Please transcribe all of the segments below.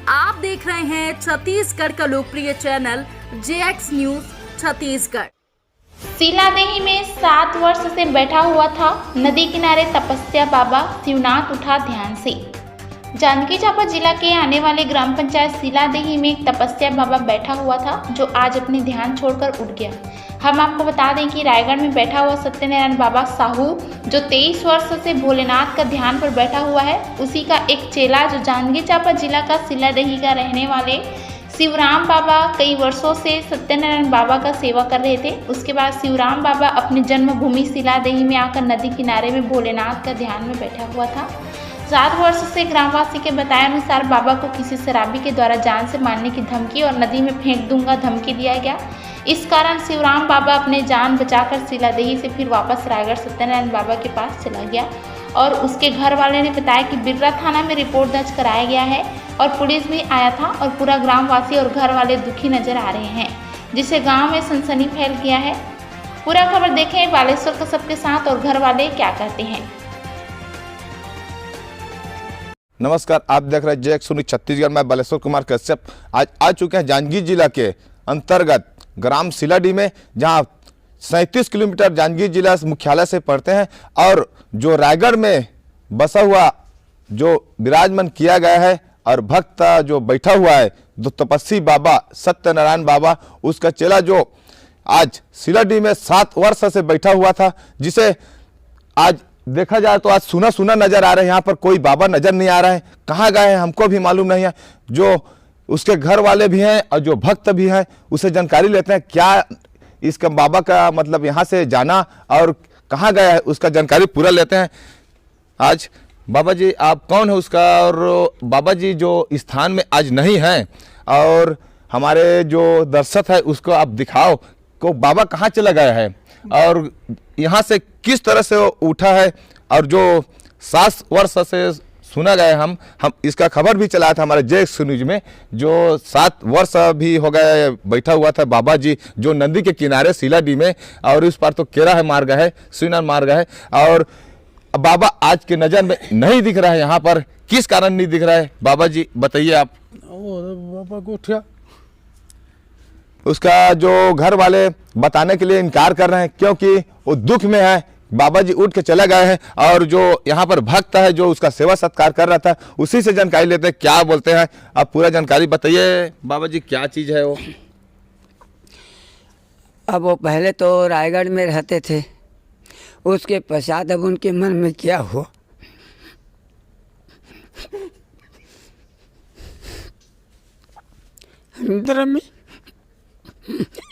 आप देख रहे हैं छत्तीसगढ़ का लोकप्रिय चैनल JX न्यूज छत्तीसगढ़। सीलादेही में 7 वर्ष से बैठा हुआ था नदी किनारे तपस्या बाबा शिवनाथ उठा ध्यान से। जांजगीर चांपा जिला के आने वाले ग्राम पंचायत सीलादेही में एक तपस्या बाबा बैठा हुआ था जो आज अपने ध्यान छोड़कर उठ गया। हम आपको बता दें कि रायगढ़ में बैठा हुआ सत्यनारायण बाबा साहू जो 23 वर्ष से भोलेनाथ का ध्यान पर बैठा हुआ है, उसी का एक चेला जो जांजगीर चांपा जिला का सीलादेही का रहने वाले शिवराम बाबा कई वर्षों से सत्यनारायण बाबा का सेवा कर रहे थे। उसके बाद शिवराम बाबा अपनी जन्मभूमि सीलादेही में आकर नदी किनारे में भोलेनाथ का ध्यान में बैठा हुआ था। 7 वर्ष से ग्रामवासी के बताए अनुसार बाबा को किसी शराबी के द्वारा जान से मारने की धमकी और नदी में फेंक दूंगा धमकी दिया गया। इस कारण शिवराम बाबा अपने जान बचाकर सीलादेही से फिर वापस रायगढ़ सत्यनारायण बाबा के पास चला गया और उसके घर वाले ने बताया कि बिर्रा थाना में रिपोर्ट दर्ज कराया गया है और पुलिस भी आया था और पूरा ग्रामवासी और घर वाले दुखी नजर आ रहे हैं, जिससे गांव में सनसनी फैल गया है। पूरा खबर देखें बालेश्वर का सबके साथ और घर वाले क्या कहते हैं। नमस्कार, आप देख रहे हैं JX न्यूज छत्तीसगढ़। मैं बालेश्वर कुमार कश्यप आज आ चुके हैं जांजगीर जिला के अंतर्गत ग्राम सीलाडी में, जहां 37 किलोमीटर जांजगीर जिला मुख्यालय से पड़ते हैं और जो रायगढ़ में बसा हुआ जो विराजमान किया गया है और भक्त जो बैठा हुआ है जो तपस्वी बाबा सत्यनारायण बाबा, उसका चेला जो आज सीलाडी में 7 वर्ष से बैठा हुआ था, जिसे आज देखा जाए तो आज सुना सुना नजर आ रहा है। यहाँ पर कोई बाबा नजर नहीं आ रहा है, कहाँ गए हैं हमको भी मालूम नहीं है। जो उसके घर वाले भी हैं और जो भक्त भी हैं उसे जानकारी लेते हैं क्या इसका बाबा का मतलब यहाँ से जाना और कहाँ गया है, उसका जानकारी पूरा लेते हैं। आज बाबा जी आप कौन है उसका, और बाबा जी जो स्थान में आज नहीं हैं और हमारे जो दर्शक है उसको आप दिखाओ को बाबा कहाँ चला गया है और यहाँ से किस तरह से वो उठा है। और जो 7 वर्ष से सुना गया हम इसका खबर भी चलाया था हमारे JX न्यूज में, जो 7 वर्ष भी हो गए बैठा हुआ था बाबा जी जो नदी के किनारे सीलाडी में, और उस पर तो केरा है मार्ग है, शिवनाथ मार्ग है, और बाबा आज के नजर में नहीं दिख रहा है। यहाँ पर किस कारण नहीं दिख रहा है बाबा जी बताइए आप। बाबा को उठा, उसका जो घर वाले बताने के लिए इनकार कर रहे हैं क्योंकि वो दुख में है। बाबा जी उठ के चले गए हैं और जो यहाँ पर भक्त है जो उसका सेवा सत्कार कर रहा था उसी से जानकारी लेते हैं क्या बोलते हैं। आप पूरा जानकारी बताइए बाबा जी, क्या चीज है वो। अब वो पहले तो रायगढ़ में रहते थे, उसके पश्चात अब उनके मन में क्या हुआ अंदर में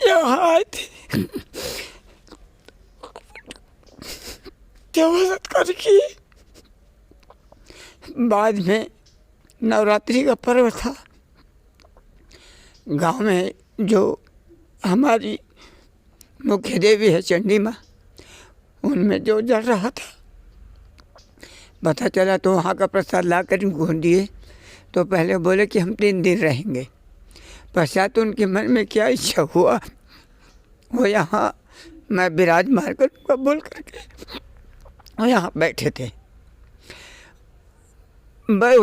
यहाँ आए थे करके। बाद में नवरात्रि का पर्व था, गांव में जो हमारी मुख्य देवी है चंडी माँ, उनमें जो जल रहा था पता चला तो वहाँ का प्रसाद ला कर इनको दिए। तो पहले बोले कि हम 3 दिन रहेंगे, पश्चात उनके मन में क्या इच्छा हुआ वो यहाँ मैं विराजमान कर बोल करके वो यहाँ बैठे थे।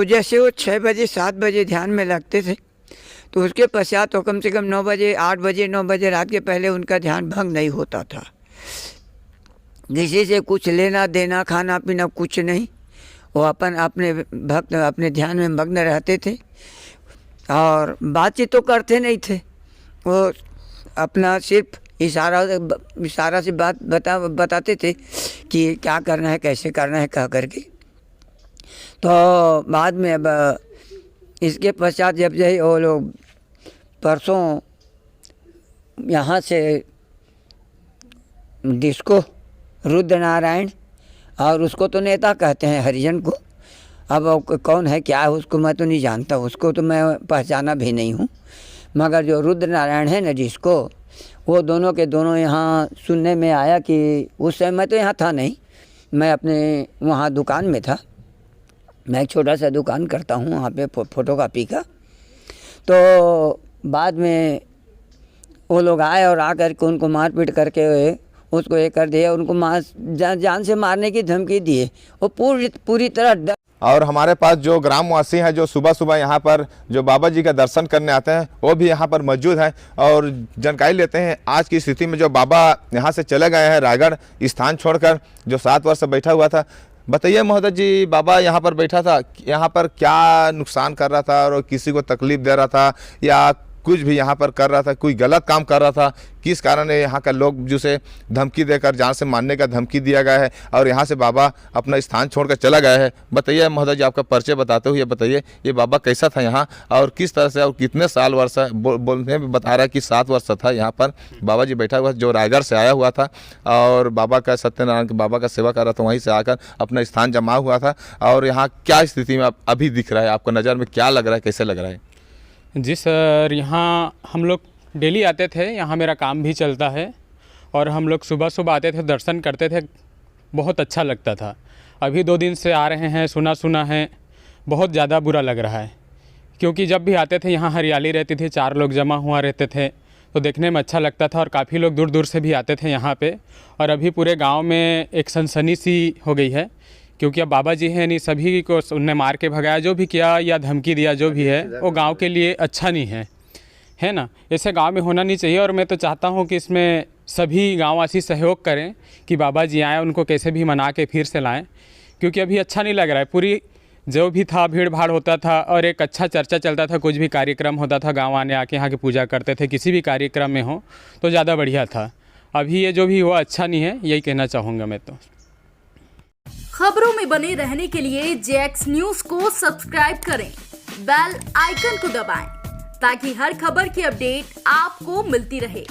जैसे वो 6 बजे 7 बजे ध्यान में लगते थे तो उसके पश्चात तो कम से कम 9 बजे 8 बजे 9 बजे रात के पहले उनका ध्यान भंग नहीं होता था। किसी से कुछ लेना देना खाना पीना कुछ नहीं, वो अपने भक्त अपने ध्यान में मग्न रहते थे और बातचीत तो करते नहीं थे। वो अपना सिर्फ इशारा से बात बताते थे कि क्या करना है कैसे करना है कह करके। तो बाद में अब इसके पश्चात जब वो लोग परसों यहाँ से डिस्को रुद्र नारायण, और उसको तो नेता कहते हैं हरिजन को, अब कौन है क्या है उसको मैं तो नहीं जानता, उसको तो मैं पहचाना भी नहीं हूँ, मगर जो रुद्र नारायण है ना जिसको, वो दोनों के दोनों यहाँ सुनने में आया कि उस समय मैं तो यहाँ था नहीं, मैं अपने वहाँ दुकान में था। मैं एक छोटा सा दुकान करता हूँ वहाँ पे फोटोकॉपी का। तो बाद में वो लोग आए और आकर के उनको मारपीट करके उसको ये कर दिया, उनको जान से मारने की धमकी दिए। वो पूरी तरह और हमारे पास जो ग्रामवासी हैं जो सुबह सुबह यहाँ पर जो बाबा जी का दर्शन करने आते हैं वो भी यहाँ पर मौजूद हैं और जानकारी लेते हैं आज की स्थिति में जो बाबा यहाँ से चले गए हैं रायगढ़ स्थान छोड़कर, जो 7 वर्ष से बैठा हुआ था। बताइए महोदय जी, बाबा यहाँ पर बैठा था, यहाँ पर क्या नुकसान कर रहा था और किसी को तकलीफ दे रहा था या कुछ भी यहाँ पर कर रहा था, कोई गलत काम कर रहा था? किस कारण यहाँ का लोग जिसे धमकी देकर जान से मारने का धमकी दिया गया है और यहाँ से बाबा अपना स्थान छोड़कर चला गया है? बताइए महोदय जी, आपका परिचय बताते हुए बताइए ये बाबा कैसा था यहाँ और किस तरह से और कितने साल वर्ष बोलने में बता रहा है कि 7 वर्ष था यहाँ पर बाबा जी बैठा हुआ, जो रायगढ़ से आया हुआ था और बाबा का सत्यनारायण के बाबा का सेवा कर रहा था, वहीं से आकर अपना स्थान जमा हुआ था। और यहाँ क्या स्थिति में अभी दिख रहा है, आपको नज़र में क्या लग रहा है, कैसे लग रहा है? जी सर, यहाँ हम लोग डेली आते थे, यहाँ मेरा काम भी चलता है और हम लोग सुबह सुबह आते थे, दर्शन करते थे, बहुत अच्छा लगता था। अभी 2 दिन से आ रहे हैं, सुना है, बहुत ज़्यादा बुरा लग रहा है क्योंकि जब भी आते थे यहाँ हरियाली रहती थी, 4 लोग जमा हुआ रहते थे तो देखने में अच्छा लगता था और काफ़ी लोग दूर दूर से भी आते थे यहाँ पे। और अभी पूरे गाँव में एक सनसनी सी हो गई है क्योंकि अब बाबा जी हैं नहीं, सभी को उनने मार के भगाया, जो भी किया या धमकी दिया जो भी है वो गांव के लिए अच्छा नहीं है ना। ऐसे गांव में होना नहीं चाहिए और मैं तो चाहता हूं कि इसमें सभी गांववासी सहयोग करें कि बाबा जी आए, उनको कैसे भी मना के फिर से लाएं क्योंकि अभी अच्छा नहीं लग रहा है। पूरी जो भी था भीड़ भाड़ होता था और एक अच्छा चर्चा चलता था, कुछ भी कार्यक्रम होता था गाँव आने आके यहाँ की पूजा करते थे, किसी भी कार्यक्रम में हो तो ज़्यादा बढ़िया था। अभी ये जो भी हुआ अच्छा नहीं है, यही कहना चाहूँगा मैं तो। खबरों में बने रहने के लिए जेएक्स न्यूज को सब्सक्राइब करें, बेल आइकन को दबाएं ताकि हर खबर की अपडेट आपको मिलती रहे।